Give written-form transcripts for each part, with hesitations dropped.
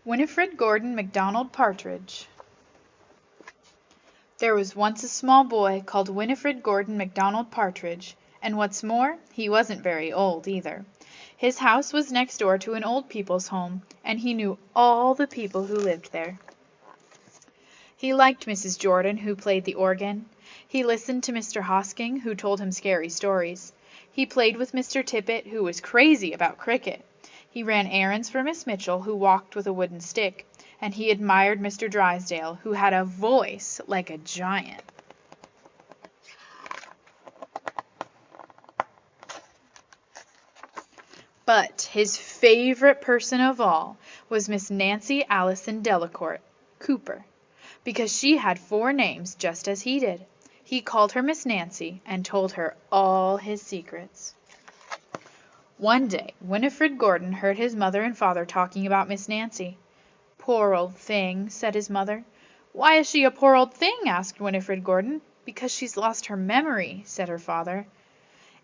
Wilfrid Gordon McDonald Partridge. There was once a small boy called Wilfrid Gordon McDonald Partridge, and what's more, he wasn't very old either. His house was next door to an old people's home, and he knew all the people who lived there. He liked Mrs. Jordan, who played the organ. He listened to Mr. Hosking, who told him scary stories. He played with Mr. Tippet, who was crazy about cricket. He ran errands for Miss Mitchell, who walked with a wooden stick, and he admired Mr. Drysdale, who had a voice like a giant. But his favorite person of all was Miss Nancy Allison Delacourt, Cooper, because she had 4 names just as he did. He called her Miss Nancy and told her all his secrets. One day Wilfrid Gordon heard his mother and father talking about Miss Nancy. "Poor old thing," said his mother. "Why is she a poor old thing?" asked Wilfrid Gordon. "Because she's lost her memory," said her father.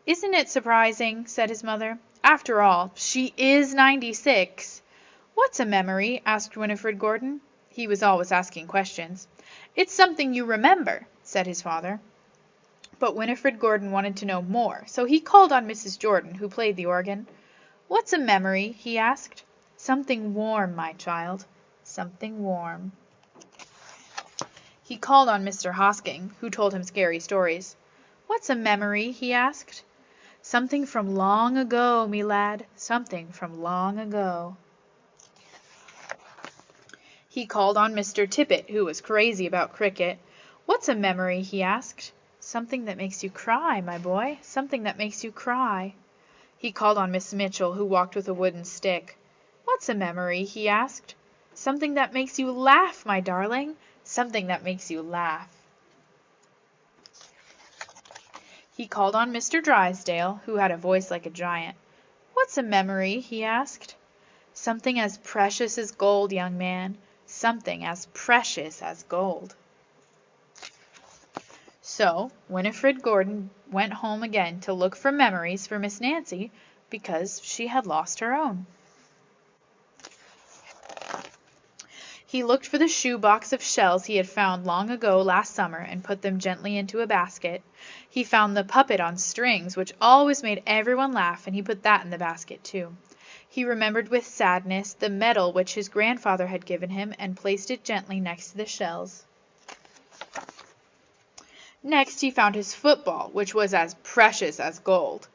"Isn't it surprising?" said his mother. "After all, she is 96. "What's a memory?" asked Wilfrid Gordon. He was always asking questions. "It's something you remember," said his father. But Wilfrid Gordon wanted to know more, so he called on Mrs. Jordan, who played the organ. "What's a memory?" he asked. "Something warm, my child, something warm." He called on Mr. Hosking, who told him scary stories. "What's a memory?" he asked. "Something from long ago, me lad, something from long ago." He called on Mr. Tippet, who was crazy about cricket. "What's a memory?" he asked. "Something that makes you cry, my boy, something that makes you cry." He called on Miss Mitchell, who walked with a wooden stick. "What's a memory?" he asked. "Something that makes you laugh, my darling, something that makes you laugh." He called on Mr. Drysdale, who had a voice like a giant. "What's a memory?" he asked. "Something as precious as gold, young man, something as precious as gold." So Wilfrid Gordon went home again to look for memories for Miss Nancy, because she had lost her own. He looked for the shoe box of shells he had found long ago last summer and put them gently into a basket. He found the puppet on strings, which always made everyone laugh, and he put that in the basket too. He remembered with sadness the medal which his grandfather had given him and placed it gently next to the shells. Next he found his football, which was as precious as gold.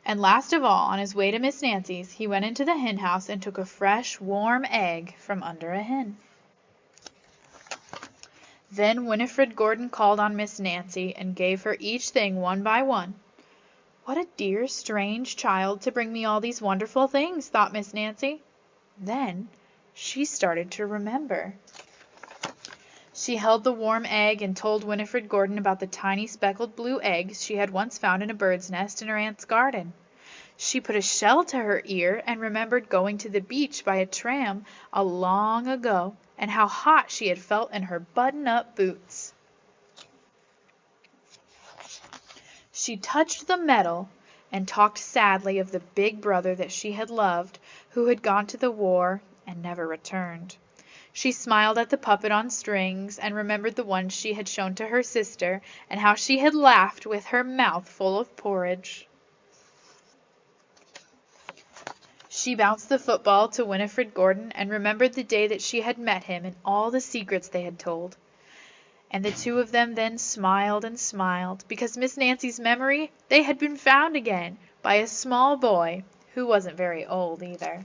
And last of all, on his way to Miss Nancy's, he went into the hen house and took a fresh, warm egg from under a hen. Then Wilfrid Gordon called on Miss Nancy and gave her each thing one by one. "What a dear, strange child to bring me all these wonderful things," thought Miss Nancy. Then she started to remember. She held the warm egg and told Wilfrid Gordon about the tiny speckled blue eggs she had once found in a bird's nest in her aunt's garden. She put a shell to her ear and remembered going to the beach by a tram long ago, and how hot she had felt in her button-up boots. She touched the medal and talked sadly of the big brother that she had loved, who had gone to the war and never returned. She smiled at the puppet on strings, and remembered the one she had shown to her sister, and how she had laughed with her mouth full of porridge. She bounced the football to Wilfrid Gordon, and remembered the day that she had met him and all the secrets they had told. And the two of them then smiled and smiled, because Miss Nancy's memory, they had been found again by a small boy who wasn't very old either.